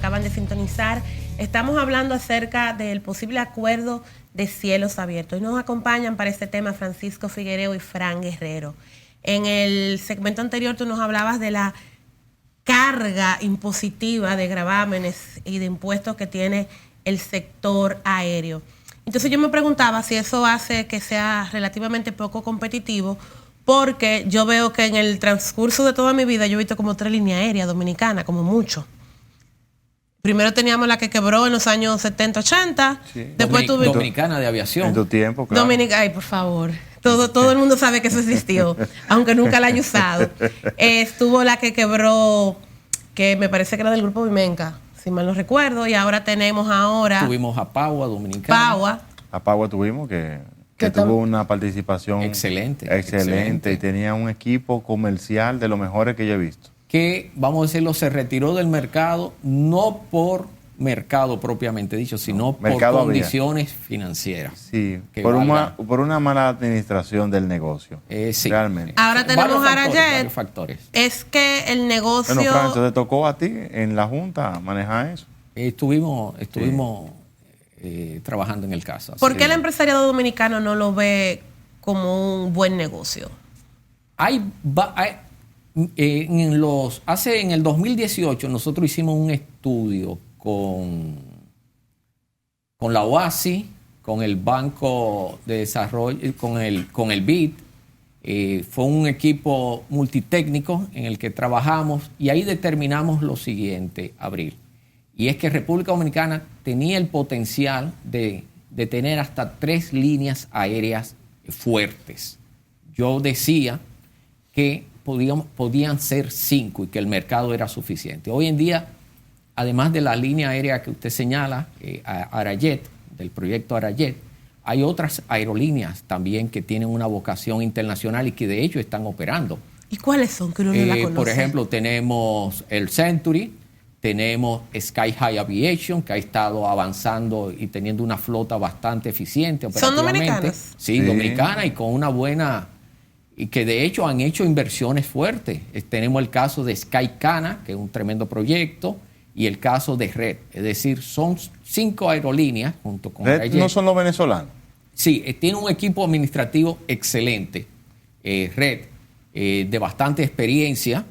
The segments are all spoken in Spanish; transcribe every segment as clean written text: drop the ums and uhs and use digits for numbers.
acaban de sintonizar, estamos hablando acerca del posible acuerdo de cielos abiertos. Y nos acompañan para este tema Francisco Figuereo y Fran Guerrero. En el segmento anterior tú nos hablabas de la carga impositiva de gravámenes y de impuestos que tiene el sector aéreo. Entonces yo me preguntaba si eso hace que sea relativamente poco competitivo, porque yo veo que en el transcurso de toda mi vida yo he visto como 3 líneas aéreas dominicanas, como mucho. Primero teníamos la que quebró en los años 70, 80. Sí. Después tuvimos Dominicana de Aviación. En tu tiempo, claro. Ay, por favor. Todo el mundo sabe que eso existió, aunque nunca la haya usado. Estuvo la que quebró, que me parece que era del grupo Vimenca, si mal no recuerdo, y ahora tuvimos a Pagua Dominicana. A Pagua tuvimos que tuvo una participación excelente y tenía un equipo comercial de los mejores que yo he visto. Que, vamos a decirlo, se retiró del mercado no por mercado propiamente dicho, sino por condiciones financieras. Sí, por una mala administración del negocio. Sí. Realmente. Ahora tenemos a Arayet. Es que el negocio... Bueno, Fran, ¿te tocó a ti en la Junta manejar eso? Estuvimos trabajando en el caso. ¿Por qué el empresariado dominicano no lo ve como un buen negocio? En el 2018 nosotros hicimos un estudio con la OASI, con el Banco de Desarrollo, con el BID. Fue un equipo multitécnico en el que trabajamos y ahí determinamos lo siguiente, Abril. Y es que República Dominicana tenía el potencial de tener hasta 3 líneas aéreas fuertes. Yo decía que podían ser 5 y que el mercado era suficiente. Hoy en día, además de la línea aérea que usted señala, Arayet, del proyecto Arayet, hay otras aerolíneas también que tienen una vocación internacional y que de hecho están operando. ¿Y cuáles son que uno no la conoce? Por ejemplo, tenemos el Century, tenemos Sky High Aviation, que ha estado avanzando y teniendo una flota bastante eficiente operativamente. ¿Son dominicanas? Sí, dominicana y con una buena... Y que de hecho han hecho inversiones fuertes. Tenemos el caso de Sky Cana, que es un tremendo proyecto, y el caso de Red. Es decir, son 5 aerolíneas junto con Red. ¿No son los venezolanos? Sí, tiene un equipo administrativo excelente, Red, de bastante experiencia,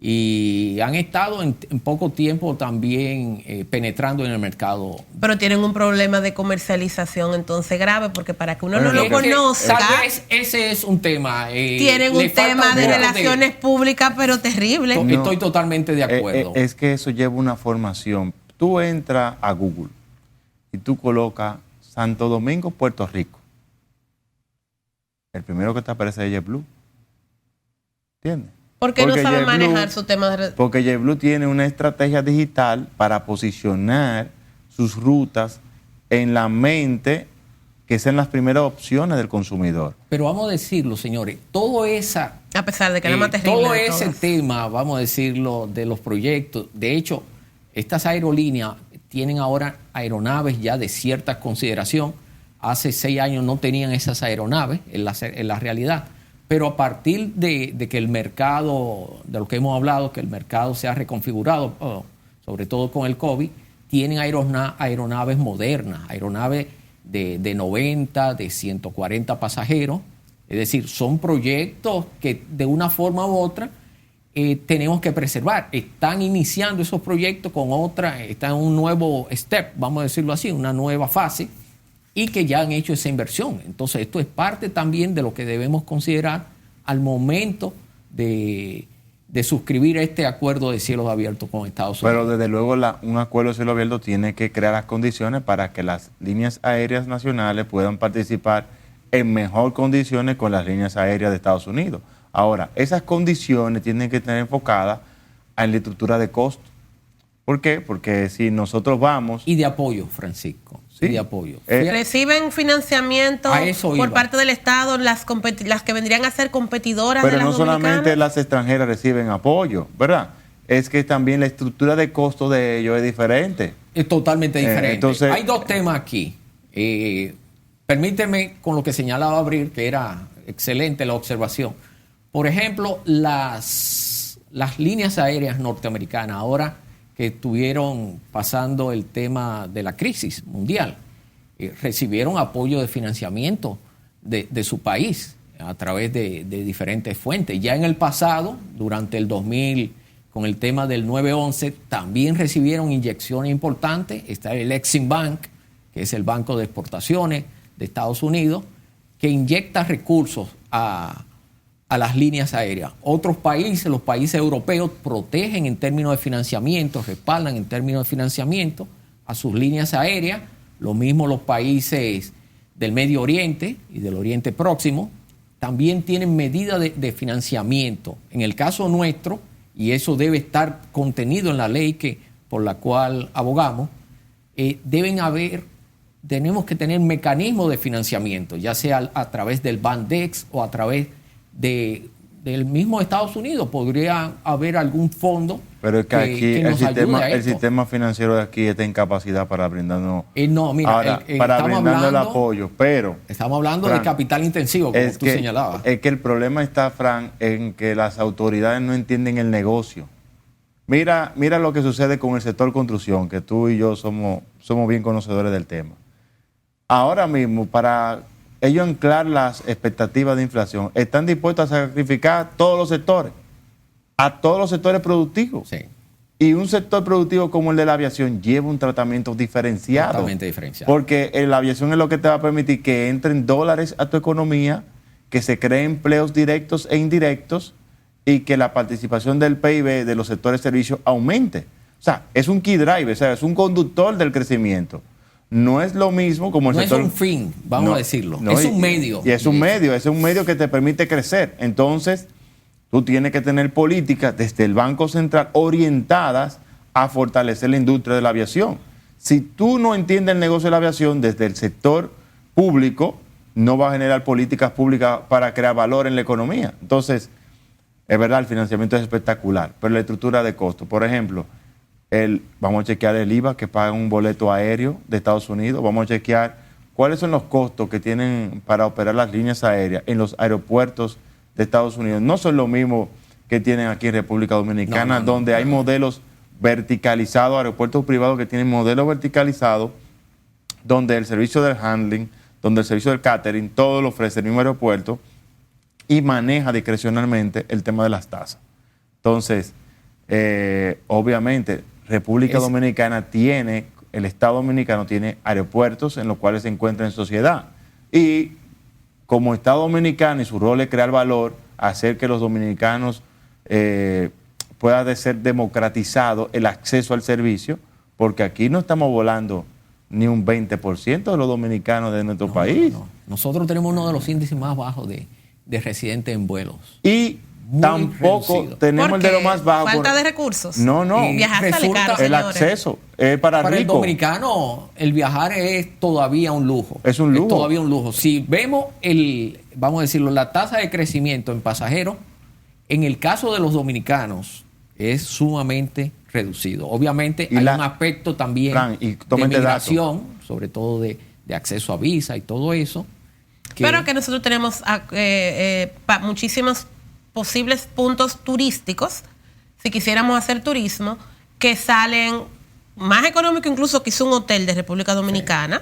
y han estado en poco tiempo también penetrando en el mercado. Pero tienen un problema de comercialización entonces grave, porque para que uno no lo conozca... Tal vez ese es un tema. Tienen un tema de relaciones públicas, pero terrible. Estoy totalmente de acuerdo. Es que eso lleva una formación. Tú entras a Google y tú colocas Santo Domingo, Puerto Rico. El primero que te aparece es JetBlue. ¿Entiendes? ¿Por qué no sabe manejar su tema de... Porque JetBlue tiene una estrategia digital para posicionar sus rutas en la mente, que sean las primeras opciones del consumidor. Pero vamos a decirlo, señores, a pesar de que es la más terrible todo ese tema, vamos a decirlo, de los proyectos, de hecho, estas aerolíneas tienen ahora aeronaves ya de cierta consideración. Hace 6 años no tenían esas aeronaves en la realidad. Pero a partir de que el mercado, de lo que hemos hablado, que el mercado se ha reconfigurado, sobre todo con el COVID, tienen aeronaves modernas, aeronaves de 90, de 140 pasajeros. Es decir, son proyectos que de una forma u otra tenemos que preservar. Están iniciando esos proyectos están en un nuevo step, vamos a decirlo así, una nueva fase, y que ya han hecho esa inversión. Entonces, esto es parte también de lo que debemos considerar al momento de suscribir este acuerdo de cielos abiertos con Estados Unidos. Pero desde luego un acuerdo de cielo abierto tiene que crear las condiciones para que las líneas aéreas nacionales puedan participar en mejor condiciones con las líneas aéreas de Estados Unidos. Ahora, esas condiciones tienen que estar enfocadas en la estructura de costo. ¿Por qué? Porque si nosotros vamos... Y de apoyo, Francisco. Sí, de apoyo. Reciben financiamiento por parte del Estado las que vendrían a ser competidoras pero de las no dominicanas. Solamente las extranjeras reciben apoyo, ¿verdad? Es que también la estructura de costo de ellos es diferente. Es totalmente diferente. Entonces, hay 2 temas aquí. Permíteme con lo que señalaba Abril, que era excelente la observación. Por ejemplo, las líneas aéreas norteamericanas ahora que estuvieron pasando el tema de la crisis mundial. Recibieron apoyo de financiamiento de su país a través de diferentes fuentes. Ya en el pasado, durante el 2000, con el tema del 9/11, también recibieron inyecciones importantes. Está el Exim Bank, que es el Banco de Exportaciones de Estados Unidos, que inyecta recursos a las líneas aéreas. Otros países, los países europeos, protegen en términos de financiamiento, respaldan en términos de financiamiento a sus líneas aéreas. Lo mismo los países del Medio Oriente y del Oriente Próximo también tienen medidas de financiamiento. En el caso nuestro, y eso debe estar contenido en la ley por la cual abogamos, tenemos que tener mecanismos de financiamiento, ya sea a través del Bandex o a través del mismo Estados Unidos. Podría haber algún fondo. Pero es que aquí nos ayude a el esto. sistema financiero de aquí está en capacidad para brindarnos, No, mira, para brindarnos el apoyo. Pero estamos hablando, Fran, de capital intensivo, como tú señalabas. Es que el problema está, Fran, en que las autoridades no entienden el negocio. Mira lo que sucede con el sector construcción, que tú y yo somos bien conocedores del tema. Ahora mismo, para ellos anclar las expectativas de inflación, están dispuestos a sacrificar todos los sectores, a todos los sectores productivos. Sí. Y un sector productivo como el de la aviación lleva un tratamiento diferenciado. Totalmente diferenciado. Porque la aviación es lo que te va a permitir que entren dólares a tu economía, que se creen empleos directos e indirectos y que la participación del PIB de los sectores servicios aumente. O sea, es un key driver, o sea, es un conductor del crecimiento. No es lo mismo como el sector. No es un fin, vamos a decirlo. No, es un medio. Y es un medio que te permite crecer. Entonces, tú tienes que tener políticas desde el Banco Central orientadas a fortalecer la industria de la aviación. Si tú no entiendes el negocio de la aviación desde el sector público, no va a generar políticas públicas para crear valor en la economía. Entonces, es verdad, el financiamiento es espectacular, pero la estructura de costo, por ejemplo, vamos a chequear el IVA que paga un boleto aéreo de Estados Unidos, vamos a chequear cuáles son los costos que tienen para operar las líneas aéreas en los aeropuertos de Estados Unidos. No son lo mismo que tienen aquí en República Dominicana, donde hay modelos verticalizados, aeropuertos privados que tienen modelos verticalizados, donde el servicio del handling, donde el servicio del catering, todo lo ofrece el mismo aeropuerto y maneja discrecionalmente el tema de las tasas. Entonces, obviamente, República Dominicana el Estado Dominicano tiene aeropuertos en los cuales se encuentra en sociedad. Y como Estado Dominicano, y su rol es crear valor, hacer que los dominicanos pueda ser democratizado el acceso al servicio, porque aquí no estamos volando ni un 20% de los dominicanos de nuestro país. No. Nosotros tenemos uno de los índices más bajos de residentes en vuelos. Y tampoco reducido. Tenemos el de lo más bajo. ¿Falta de recursos? No. Viajar sale caro, el acceso es para rico. El dominicano, el viajar es todavía un lujo. Es un lujo. Es todavía un lujo. Si vemos vamos a decirlo, la tasa de crecimiento en pasajeros, en el caso de los dominicanos, es sumamente reducido. Obviamente hay un aspecto también de migración, sobre todo de acceso a visa y todo eso. Pero que nosotros tenemos muchísimos posibles puntos turísticos, si quisiéramos hacer turismo, que salen más económico incluso que hizo un hotel de República Dominicana.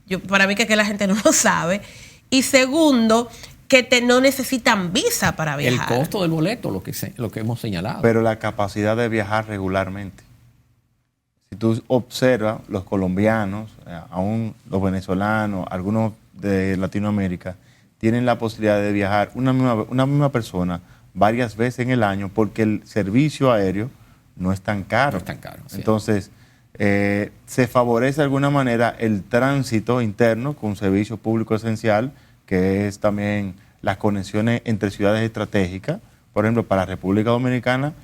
Sí. Para mí que la gente no lo sabe. Y segundo, que no necesitan visa para viajar. El costo del boleto, lo que hemos señalado. Pero la capacidad de viajar regularmente. Si tú observas, los colombianos, aún los venezolanos, algunos de Latinoamérica, tienen la posibilidad de viajar una misma persona varias veces en el año porque el servicio aéreo no es tan caro. No es tan caro. Sí. Entonces, se favorece de alguna manera el tránsito interno con un servicio público esencial, que es también las conexiones entre ciudades estratégicas. Por ejemplo, para República Dominicana,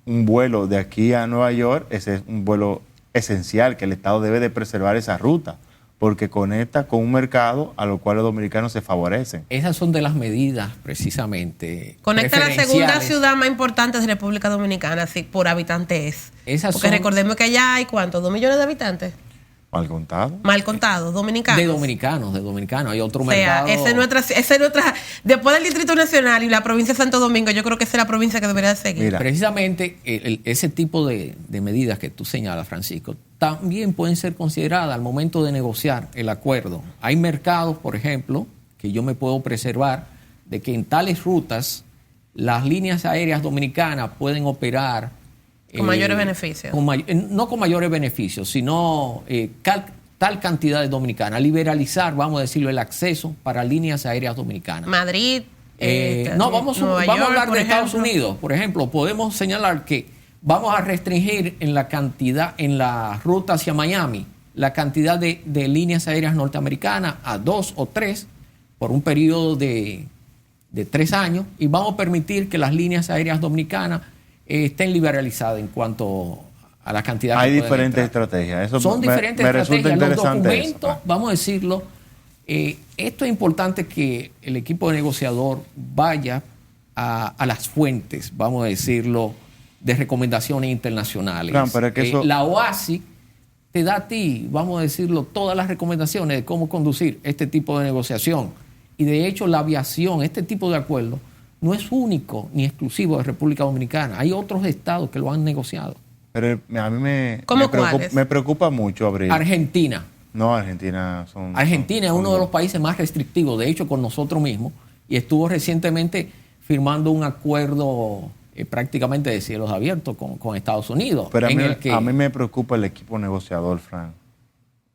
un vuelo de aquí a Nueva York, ese es un vuelo esencial, que el Estado debe de preservar esa ruta, porque conecta con un mercado a lo cual los dominicanos se favorecen. Esas son de las medidas, precisamente. Conecta la segunda ciudad más importante de República Dominicana, así por habitante es. Porque recordemos que allá hay, ¿cuántos? ¿2 millones de habitantes? Mal contado. Mal contado, dominicanos. De dominicanos. Hay otro O sea, mercado. esa es nuestra, después del Distrito Nacional y la provincia de Santo Domingo, yo creo que esa es la provincia que debería de seguir. Mira. Precisamente ese tipo de medidas que tú señalas, Francisco, también pueden ser consideradas al momento de negociar el acuerdo. Hay mercados, por ejemplo, que yo me puedo preservar de que en tales rutas las líneas aéreas dominicanas pueden operar con mayores beneficios. No con mayores beneficios, sino tal cantidad de dominicanas. Liberalizar, vamos a decirlo, el acceso para líneas aéreas dominicanas. Madrid. Vamos Nueva a York, hablar por de Estados ejemplo. Unidos. Por ejemplo, podemos señalar que vamos a restringir en la cantidad, en la ruta hacia Miami, la cantidad de líneas aéreas norteamericanas a 2 o 3 por un periodo de 3 años, y vamos a permitir que las líneas aéreas dominicanas estén liberalizadas en cuanto a la cantidad que Hay pueden diferentes entrar. estrategias. Eso Son diferentes me resulta estrategias. Los interesante documentos, eso. vamos a decirlo, esto es importante que el equipo de negociador vaya a las fuentes, vamos a decirlo, de recomendaciones internacionales. Claro, pero es que eso... La OASI te da a ti, vamos a decirlo, todas las recomendaciones de cómo conducir este tipo de negociación. Y de hecho la aviación, este tipo de acuerdo, no es único ni exclusivo de República Dominicana. Hay otros estados que lo han negociado. Pero a mí ¿Cómo cuáles? me preocupa mucho, Abril. Argentina. No, Argentina son... Argentina es son uno de los países más restrictivos, de hecho, con nosotros mismos, y estuvo recientemente firmando un acuerdo prácticamente de cielos abiertos con Estados Unidos. Pero a mí me preocupa el equipo negociador, Frank.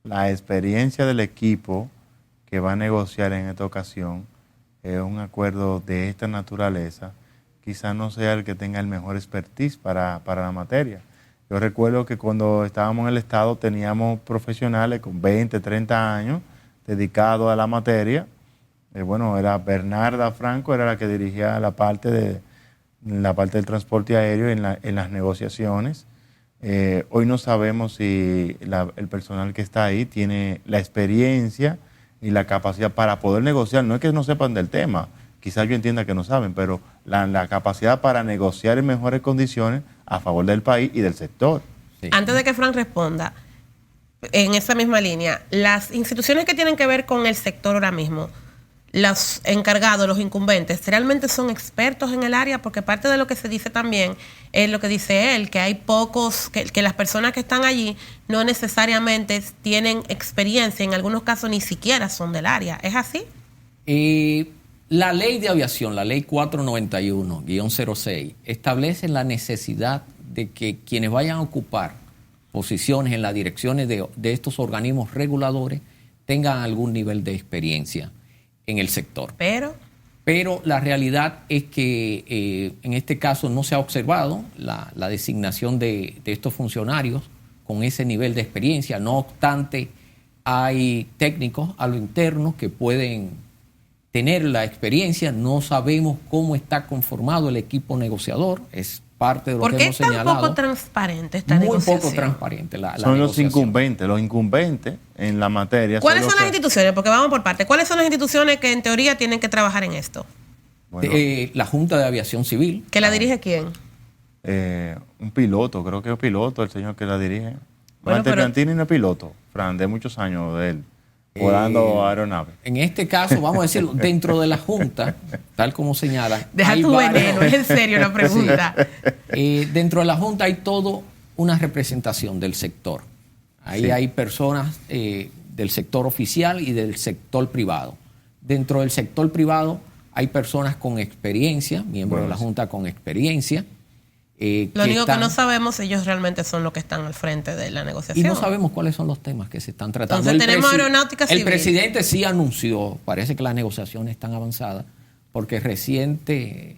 La experiencia del equipo que va a negociar en esta ocasión un acuerdo de esta naturaleza, quizás no sea el que tenga el mejor expertise para la materia. Yo recuerdo que cuando estábamos en el Estado teníamos profesionales con 20, 30 años dedicados a la materia. Era Bernarda Franco, era la que dirigía la parte del transporte aéreo en las negociaciones. Hoy no sabemos si el personal que está ahí tiene la experiencia y la capacidad para poder negociar. No es que no sepan del tema, quizás yo entienda que no saben, pero la capacidad para negociar en mejores condiciones a favor del país y del sector. Sí. Antes de que Frank responda, en esa misma línea, las instituciones que tienen que ver con el sector ahora mismo, los encargados, los incumbentes, ¿realmente son expertos en el área? Porque parte de lo que se dice también es lo que dice él, que hay pocos, que las personas que están allí no necesariamente tienen experiencia, en algunos casos ni siquiera son del área. ¿Es así? La ley de aviación, la ley 491-06, establece la necesidad de que quienes vayan a ocupar posiciones en las direcciones de estos organismos reguladores tengan algún nivel de experiencia en el sector. Pero la realidad es que en este caso no se ha observado la designación de estos funcionarios con ese nivel de experiencia. No obstante, hay técnicos a lo interno que pueden tener la experiencia. No sabemos cómo está conformado el equipo negociador. Es parte de lo que hemos señalado. ¿Por qué es tan poco transparente esta Muy negociación? poco transparente la son los negociación. los incumbentes en la materia. ¿Cuáles son las instituciones? Porque vamos por parte. ¿Cuáles son las instituciones que en teoría tienen que trabajar en esto? Bueno, La Junta de Aviación Civil. ¿Que la dirige quién? un piloto, creo que es un piloto el señor que la dirige. Bueno, Marte pero- Piantini no es piloto, Fran, de muchos años de él, volando aeronaves. En este caso, vamos a decirlo, dentro de la Junta, tal como señala. Deja hay tu varios- veneno, es en serio la pregunta. Dentro de la Junta hay toda una representación del sector. Ahí Sí. hay personas del sector oficial y del sector privado. Dentro del sector privado hay personas con experiencia, miembros de la Junta con experiencia. Lo único que no sabemos, ellos realmente son los que están al frente de la Y negociación. no sabemos cuáles son los temas que se están tratando. Entonces tenemos aeronáutica El civil. presidente sí anunció, parece que las negociaciones están avanzadas, porque reciente,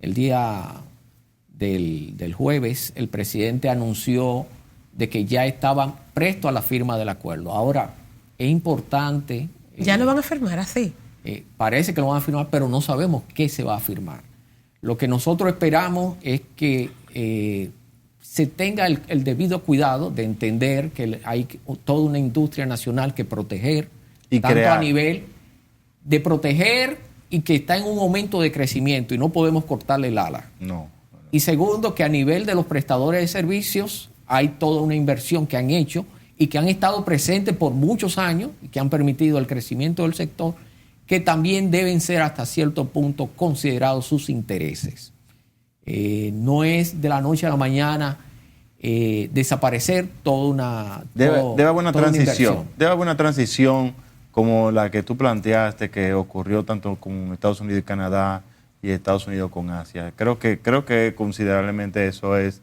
el día del jueves, el presidente anunció de que ya estaban prestos a la firma del acuerdo. Ahora, es importante... Ya lo van a firmar así. Parece que lo van a firmar, pero no sabemos qué se va a firmar. Lo que nosotros esperamos es que se tenga el debido cuidado de entender que hay toda una industria nacional que proteger, Y tanto crear. a nivel de proteger y que está en un momento de crecimiento y no podemos cortarle el ala. No. Y segundo, que a nivel de los prestadores de servicios hay toda una inversión que han hecho y que han estado presentes por muchos años y que han permitido el crecimiento del sector, que también deben ser hasta cierto punto considerados sus intereses. No es de la noche a la mañana desaparecer toda una debe haber una transición. inversión. Debe haber una transición como la que tú planteaste, que ocurrió tanto con Estados Unidos y Canadá y Estados Unidos con Asia. Creo que considerablemente eso es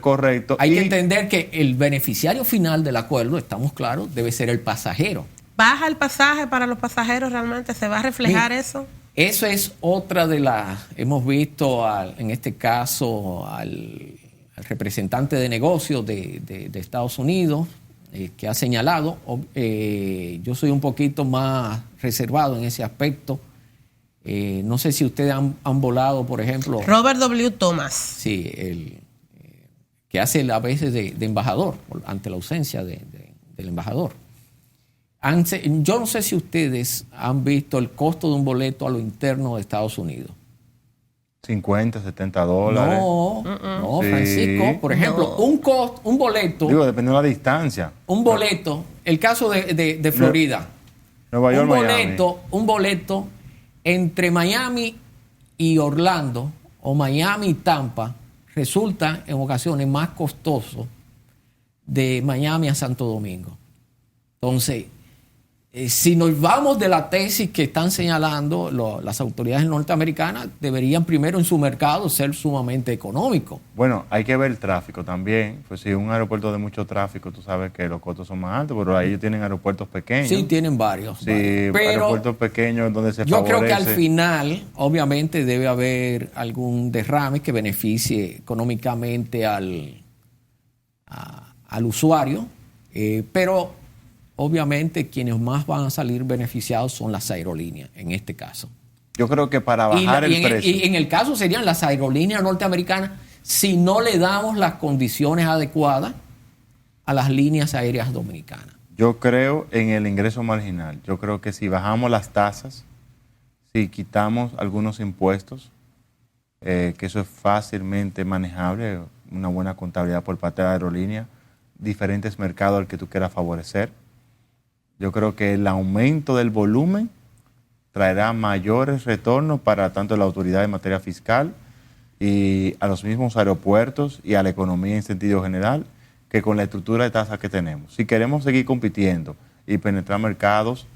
correcto. Hay que entender que el beneficiario final del acuerdo, estamos claros, debe ser el pasajero. ¿Baja el pasaje para los pasajeros realmente? ¿Se va a reflejar eso? Eso es otra de las... Hemos visto, en este caso, al representante de negocios de Estados Unidos, que ha señalado. Yo soy un poquito más reservado en ese aspecto. No sé si ustedes han volado, por ejemplo... Robert W. Thomas. Sí, que hace a veces de embajador, ante la ausencia del embajador. Yo no sé si ustedes han visto el costo de un boleto a lo interno de Estados Unidos. $50, $70. No, Sí. Francisco, por ejemplo, un boleto. Digo, dependiendo de la distancia. Un boleto, el caso de Florida. Nueva York, Miami. Un boleto entre Miami y Orlando o Miami y Tampa resulta en ocasiones más costoso de Miami a Santo Domingo. Entonces, si nos vamos de la tesis que están señalando las autoridades norteamericanas, deberían primero en su mercado ser sumamente económicos. Bueno, hay que ver el tráfico también. Pues si un aeropuerto de mucho tráfico, tú sabes que los costos son más altos, pero ahí ellos tienen aeropuertos pequeños. Sí, tienen varios. Sí, Pero aeropuertos pequeños donde se yo favorece. creo que al final, obviamente, debe haber algún derrame que beneficie económicamente al usuario, pero obviamente quienes más van a salir beneficiados son las aerolíneas, en este caso. Yo creo que para bajar el precio. Y en el caso serían las aerolíneas norteamericanas si no le damos las condiciones adecuadas a las líneas aéreas dominicanas. Yo creo en el ingreso marginal. Yo creo que si bajamos las tasas, si quitamos algunos impuestos, que eso es fácilmente manejable, una buena contabilidad por parte de la aerolínea, diferentes mercados al que tú quieras favorecer. Yo creo que el aumento del volumen traerá mayores retornos para tanto la autoridad en materia fiscal y a los mismos aeropuertos y a la economía en sentido general, que con la estructura de tasas que tenemos. Si queremos seguir compitiendo y penetrar mercados,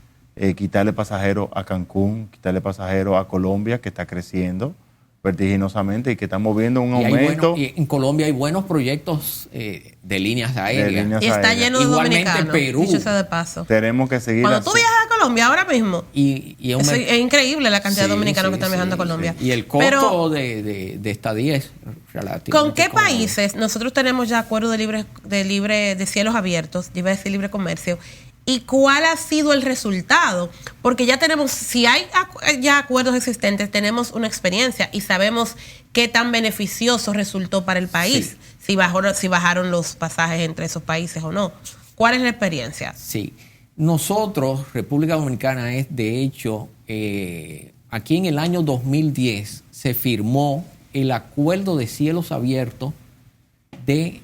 quitarle pasajeros a Cancún, quitarle pasajeros a Colombia, que está creciendo vertiginosamente y que estamos viendo un aumento. Y en Colombia hay buenos proyectos de líneas aéreas. Y está lleno de Igualmente dominicanos. Perú. Dicho sea de paso. Tenemos que seguir. Cuando tú viajas a Colombia ahora mismo, es increíble la cantidad de dominicanos que están viajando a Colombia. Sí. Y el costo de estadía es relativamente. ¿Con qué cómodo. países nosotros tenemos ya acuerdos de cielos abiertos, iba a decir libre comercio? ¿Y cuál ha sido el resultado? Porque ya tenemos, si hay ya acuerdos existentes, tenemos una experiencia y sabemos qué tan beneficioso resultó para el país, si bajaron los pasajes entre esos países o no. ¿Cuál es la experiencia? Sí. Nosotros, República Dominicana, es de hecho, aquí en el año 2010 se firmó el acuerdo de cielos abiertos de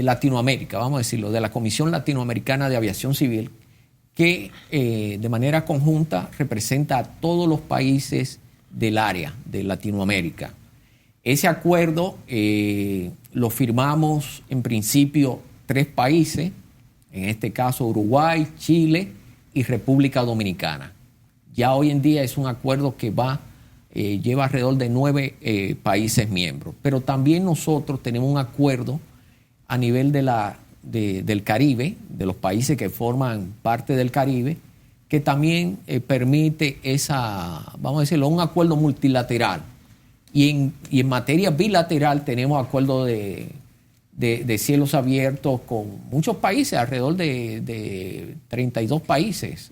Latinoamérica, vamos a decirlo, de la Comisión Latinoamericana de Aviación Civil, que de manera conjunta representa a todos los países del área de Latinoamérica. Ese acuerdo lo firmamos en principio 3 países, en este caso Uruguay, Chile y República Dominicana. Ya hoy en día es un acuerdo que lleva alrededor de 9 países miembros, pero también nosotros tenemos un acuerdo a nivel del Caribe, de los países que forman parte del Caribe, que también permite vamos a decirlo, un acuerdo multilateral. Y en materia bilateral tenemos acuerdos de cielos abiertos con muchos países, alrededor de 32 países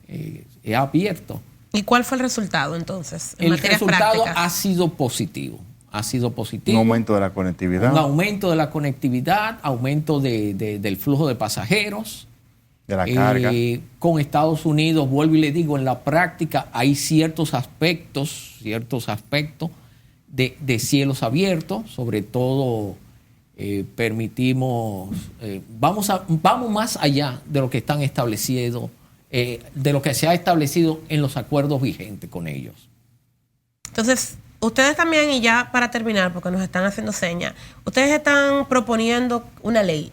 abiertos. ¿Y cuál fue el resultado entonces? El resultado ha sido positivo. Un aumento de la conectividad. Un aumento de la conectividad, aumento del flujo de pasajeros. De la carga. Con Estados Unidos, vuelvo y le digo, en la práctica hay ciertos aspectos de cielos abiertos, sobre todo permitimos, vamos más allá de lo que están establecidos, de lo que se ha establecido en los acuerdos vigentes con ellos. Entonces, ustedes también, y ya para terminar, porque nos están haciendo señas, ustedes están proponiendo una ley.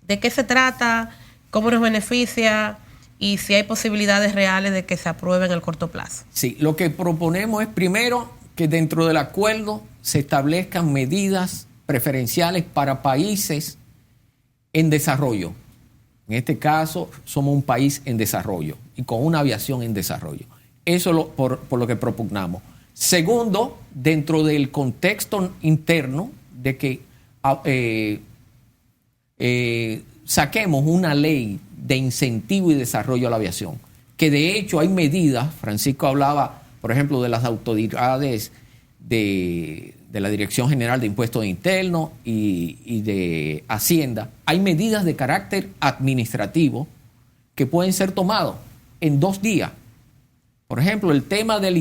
¿De qué se trata? ¿Cómo nos beneficia? Y si hay posibilidades reales de que se apruebe en el corto plazo. Sí, lo que proponemos es primero que dentro del acuerdo se establezcan medidas preferenciales para países en desarrollo. En este caso, somos un país en desarrollo y con una aviación en desarrollo. Eso es por lo que propugnamos. Segundo, dentro del contexto interno de que saquemos una ley de incentivo y desarrollo a la aviación, que de hecho hay medidas, Francisco hablaba, por ejemplo, de las autoridades de la Dirección General de Impuestos Internos y de Hacienda, hay medidas de carácter administrativo que pueden ser tomadas en 2 días. Por ejemplo, el tema del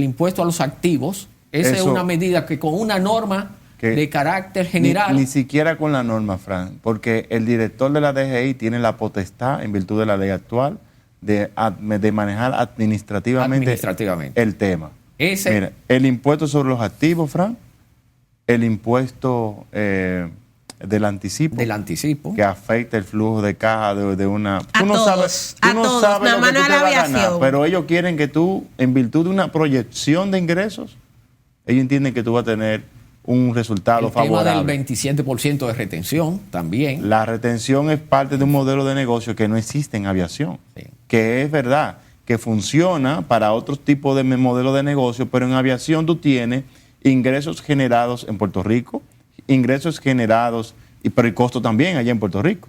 impuesto a los activos, esa es una medida que con una norma de carácter general. Ni siquiera con la norma, Fran, porque el director de la DGI tiene la potestad, en virtud de la ley actual, de manejar administrativamente el tema. Mira, el impuesto sobre los activos, Fran, el impuesto del anticipo, que afecta el flujo de caja de una... Tú no sabes lo que tú te vas a ganar, pero ellos quieren que tú, en virtud de una proyección de ingresos, ellos entienden que tú vas a tener un resultado favorable. El tema del 27% de retención también. La retención es parte de un modelo de negocio que no existe en aviación, que es verdad, que funciona para otros tipos de modelos de negocio, pero en aviación tú tienes ingresos generados en Puerto Rico, ingresos generados, pero el costo también allá en Puerto Rico.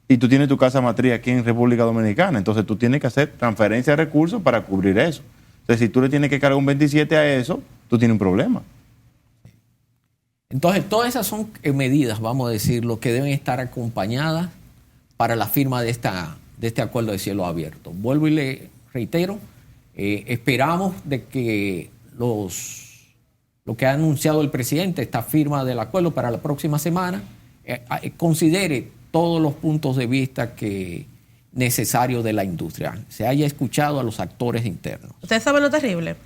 Y tú tienes tu casa matriz aquí en República Dominicana, entonces tú tienes que hacer transferencia de recursos para cubrir eso. Entonces, si tú le tienes que cargar un 27 a eso, tú tienes un problema. Entonces, todas esas son medidas, vamos a decirlo, que deben estar acompañadas para la firma de este acuerdo de cielo abierto. Vuelvo y le reitero, esperamos de que lo que ha anunciado el presidente, esta firma del acuerdo para la próxima semana, considere todos los puntos de vista necesarios de la industria, se haya escuchado a los actores internos. Ustedes saben lo terrible,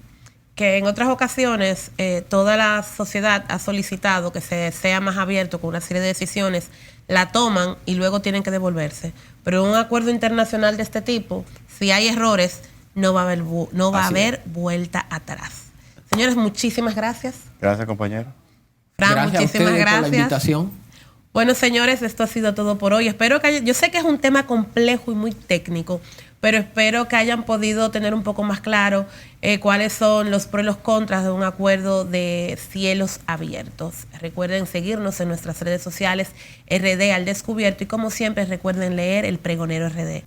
que en otras ocasiones toda la sociedad ha solicitado que se sea más abierto con una serie de decisiones, la toman y luego tienen que devolverse. Pero en un acuerdo internacional de este tipo, si hay errores, no va a haber vuelta atrás. Señores, muchísimas gracias. Gracias, compañero. Fran, gracias muchísimas a ustedes gracias por la invitación. Bueno, señores, esto ha sido todo por hoy. Espero que yo sé que es un tema complejo y muy técnico, pero espero que hayan podido tener un poco más claro cuáles son los pros y los contras de un acuerdo de cielos abiertos. Recuerden seguirnos en nuestras redes sociales, RD al Descubierto, y como siempre recuerden leer El Pregonero RD.